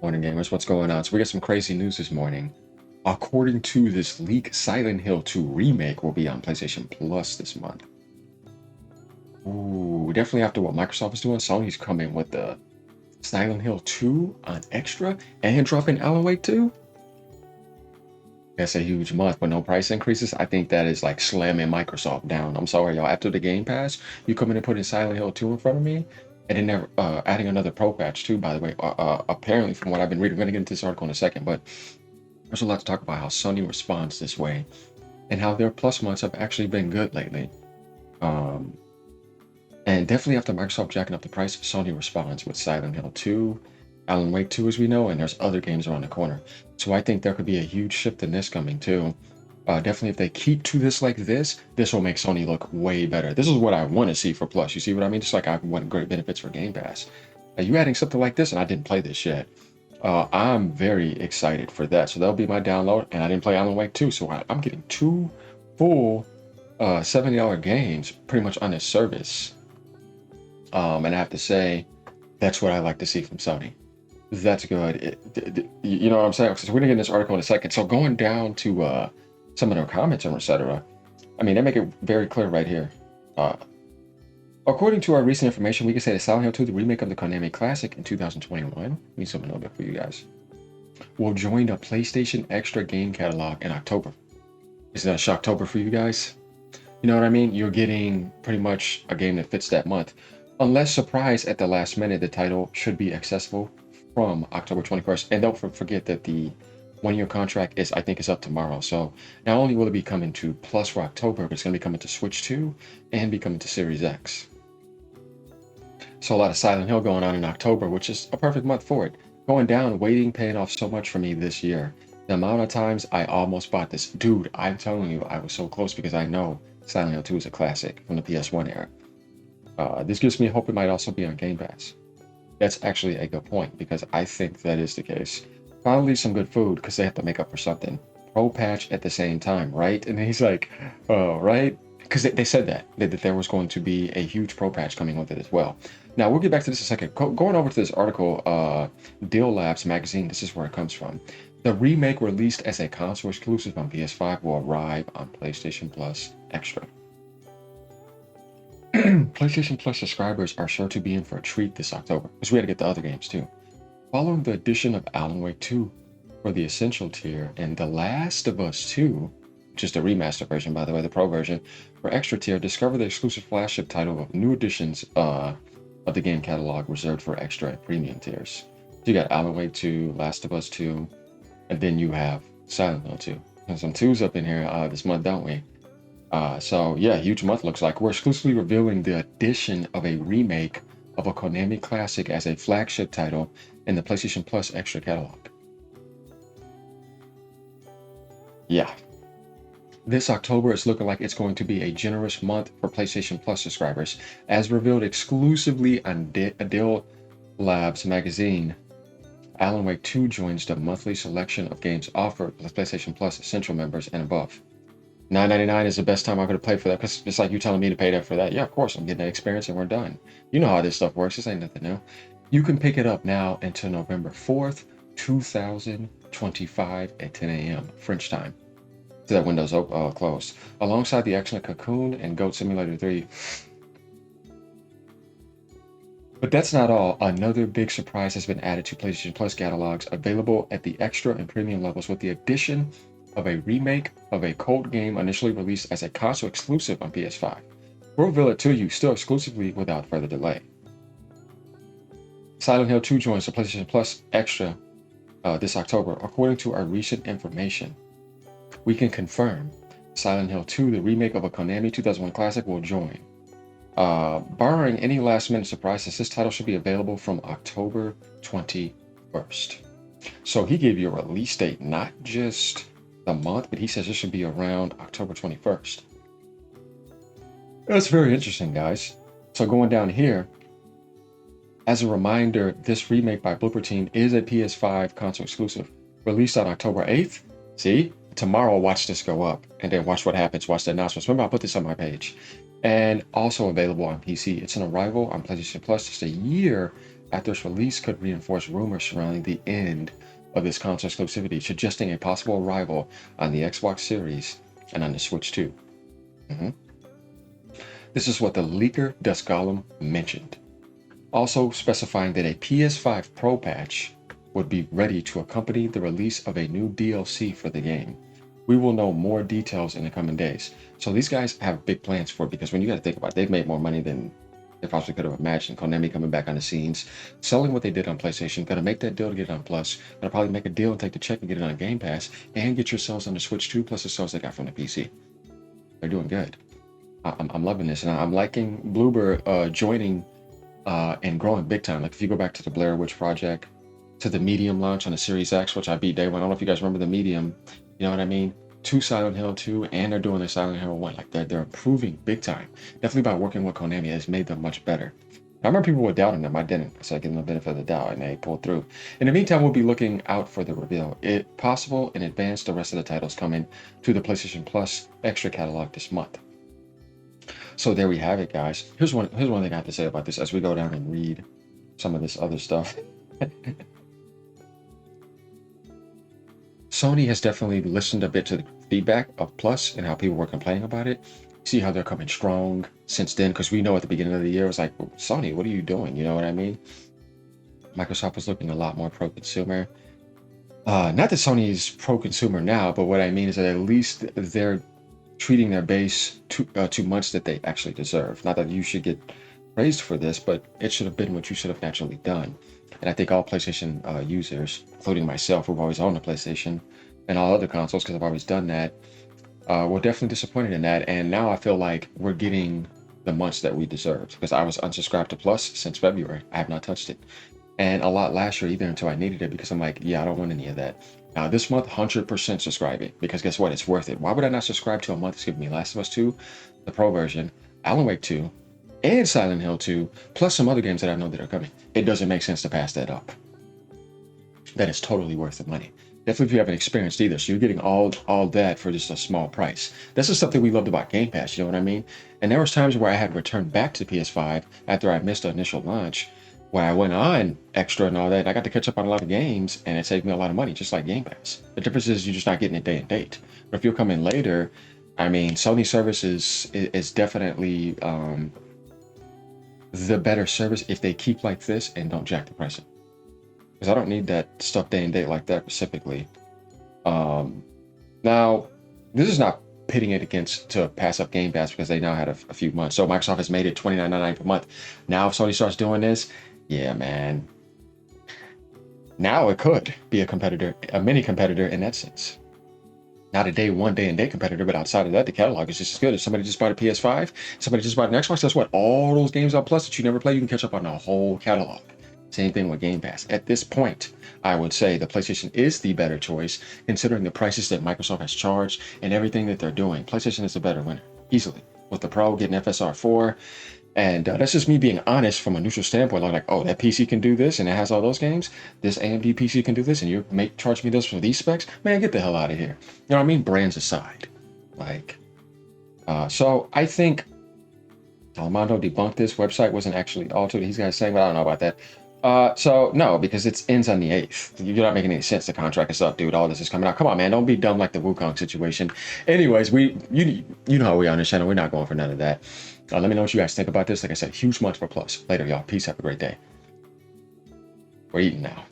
Morning, gamers. What's going on? So we got some crazy news this morning. According to this leak, Silent Hill 2 Remake will be on PlayStation Plus this month. Ooh, definitely after what Microsoft is doing, Sony's coming with the Silent Hill 2 on Extra and dropping Alan Wake 2. That's a huge month with no price increases. I think that is like slamming Microsoft down. I'm sorry, y'all. After the Game Pass, you come in and putting Silent Hill 2 in front of me, and then they're adding another pro patch too, by the way. Apparently, from what I've been reading, we're going to get into this article in a second, but there's a lot to talk about how Sony responds this way and how their plus months have actually been good lately. Um, and definitely after Microsoft jacking up the price, Sony responds with Silent Hill 2, Alan Wake 2, as we know, and there's other games around the corner. So I think there could be a huge shift in this coming too. Definitely, if they keep to this like this will make Sony look way better. This is what I want to see for Plus. You see what I mean? Just like I want great benefits for Game Pass. You adding something like this, and I didn't play this yet. I'm very excited for that. So that'll be my download, and I didn't play Alan Wake 2, so I'm getting two full $70 games pretty much on this service. And I have to say, that's what I like to see from Sony. That's good. You know what I'm saying? So we're gonna get in this article in a second. So going down to some of their comments and etc. I mean, they make it very clear right here. Uh, According to our recent information, we can say that Silent Hill 2, the remake of the Konami Classic in 2021, let me zoom in a little bit for you guys, will join the PlayStation Extra game catalog in October. Is that a Shocktober for you guys? You know what I mean? You're getting pretty much a game that fits that month. Unless surprised at the last minute, the title should be accessible from October 21st. And don't forget that the 1 year contract I think is up tomorrow. So not only will it be coming to Plus for October, but it's going to be coming to Switch 2 and be coming to Series X. So a lot of Silent Hill going on in October, which is a perfect month for it. Going down, waiting, paying off so much for me this year. The amount of times I almost bought this. Dude, I'm telling you, I was so close because I know Silent Hill 2 is a classic from the PS1 era. This gives me hope it might also be on Game Pass. That's actually a good point because I think that is the case. Finally, some good food because they have to make up for something. Pro patch at the same time, right? And he's like, oh, right? Because they said that there was going to be a huge pro patch coming with it as well. Now, we'll get back to this in a second. Going over to this article, Deal Labs magazine, this is where it comes from. The remake released as a console exclusive on PS5 will arrive on PlayStation Plus Extra. PlayStation Plus subscribers are sure to be in for a treat this October, because we had to get the other games too. Following the addition of Alan Wake 2 for the Essential tier and The Last of Us 2, which is the remaster version, by the way, the Pro version, for Extra tier, discover the exclusive flagship title of new editions of the game catalog reserved for Extra and Premium tiers. So you got Alan Wake 2, Last of Us 2, and then you have Silent Hill 2. And some 2s up in here this month, don't we? So yeah, huge month looks like. We're exclusively revealing the addition of a remake of a Konami classic as a flagship title in the PlayStation Plus Extra catalog. Yeah. This October is looking like it's going to be a generous month for PlayStation Plus subscribers. As revealed exclusively on Deal Labs magazine, Alan Wake 2 joins the monthly selection of games offered to PlayStation Plus Essential members and above. $9.99 is the best time I'm going to play for that because it's like you telling me to pay that for that. Yeah, of course, I'm getting that experience and we're done. You know how this stuff works. This ain't nothing new. You can pick it up now until November 4th, 2025 at 10 a.m. French time. So that window's closed. Alongside the excellent Cocoon and Goat Simulator 3. But that's not all. Another big surprise has been added to PlayStation Plus catalogs, available at the extra and premium levels with the addition of a remake of a cult game initially released as a console exclusive on PS5. We'll reveal it to you still exclusively without further delay. Silent Hill 2 joins the PlayStation Plus Extra this October. According to our recent information, we can confirm Silent Hill 2, the remake of a Konami 2001 classic, will join. Barring any last-minute surprises, this title should be available from October 21st. So he gave you a release date, not just the month, but he says it should be around October 21st. That's very interesting, guys. So going down here, as a reminder, this remake by Blooper Team is a PS5 console exclusive, released on October 8th. See, tomorrow watch this go up, and then watch what happens, watch the announcements. Remember, I'll put this on my page. And also available on PC. It's an arrival on PlayStation Plus just a year after its release could reinforce rumors surrounding the end of this console exclusivity, suggesting a possible arrival on the Xbox Series and on the Switch too. Mhm. This is what the leaker Dust Golem mentioned, also specifying that a PS5 Pro patch would be ready to accompany the release of a new DLC for the game. We will know more details in the coming days. So these guys have big plans for it, because when you got to think about it, they've made more money than they possibly could have imagined. Konami coming back on the scenes, selling what they did on PlayStation, gonna make that deal to get it on Plus, gonna probably make a deal and take the check and get it on Game Pass, and get yourselves on the Switch 2 plus the sales they got from the PC. They're doing good. I'm loving this, and I'm liking Bloober joining and growing big time. Like if you go back to the Blair Witch Project, to the Medium launch on the Series X, which I beat day one. I don't know if you guys remember the Medium. You know what I mean? To Silent Hill 2, and they're doing the Silent Hill 1. Like they're improving big time. Definitely by working with Konami has made them much better. I remember people were doubting them. I didn't. So I give them the benefit of the doubt, and they pulled through. In the meantime, we'll be looking out for the reveal. If possible, in advance, the rest of the titles coming to the PlayStation Plus extra catalog this month. So there we have it, guys. Here's one thing I have to say about this as we go down and read some of this other stuff. Sony has definitely listened a bit to the feedback of Plus and how people were complaining about it. See how they're coming strong since then, because we know at the beginning of the year it was like, well, Sony, what are you doing? You know what I mean? Microsoft was looking a lot more pro-consumer. Not that Sony is pro-consumer now, but what I mean is that at least they're treating their base too much that they actually deserve. Not that you should get praised for this, but it should have been what you should have naturally done. And I think all PlayStation users, including myself, who've always owned a PlayStation, and all other consoles, because I've always done that, were definitely disappointed in that. And now I feel like we're getting the munch that we deserved, because I was unsubscribed to Plus since February. I have not touched it. And a lot last year either, until I needed it, because I'm like, yeah, I don't want any of that. Now this month, 100% subscribing, because guess what? It's worth it. Why would I not subscribe to a month that's giving me Last of Us 2, the Pro version, Alan Wake 2, and Silent Hill 2, plus some other games that I know that are coming? It doesn't make sense to pass that up. That is totally worth the money. Definitely if you haven't experienced either. So you're getting all that for just a small price. This is something we loved about Game Pass, you know what I mean? And there was times where I had returned back to PS5 after I missed the initial launch, where I went on extra and all that, and I got to catch up on a lot of games, and it saved me a lot of money, just like Game Pass. The difference is you're just not getting it day and date. But if you come in later, I mean, Sony service is definitely the better service if they keep like this and don't jack the pricing. Because I don't need that stuff day and date like that specifically. Now, this is not pitting it against to pass up Game Pass, because they now had a few months. So Microsoft has made it $29.99 per month. Now if Sony starts doing this, yeah, man. Now it could be a competitor, a mini competitor in that sense. Not a day and date competitor, but outside of that, the catalog is just as good. If somebody just bought a PS5, somebody just bought an Xbox, guess what? All those games on Plus that you never play, you can catch up on the whole catalog. Same thing with Game Pass. At this point, I would say the PlayStation is the better choice, considering the prices that Microsoft has charged and everything that they're doing. PlayStation is the better winner, easily. With the Pro getting FSR 4, and that's just me being honest from a neutral standpoint. Like, oh, that PC can do this and it has all those games. This AMD PC can do this, and you charge me this for these specs? Man, get the hell out of here. You know what I mean? Brands aside. Like, so I think Armando debunked this. Website wasn't actually altered. These guys saying, but I don't know about that. So no, because it ends on the 8th. You're not making any sense. The contract is up, dude. All this is coming out. Come on, man. Don't be dumb like the Wukong situation. Anyways, you know how we are on this channel. We're not going for none of that. Let me know what you guys think about this. Like I said, huge month for Plus. Later, y'all. Peace. Have a great day. We're eating now.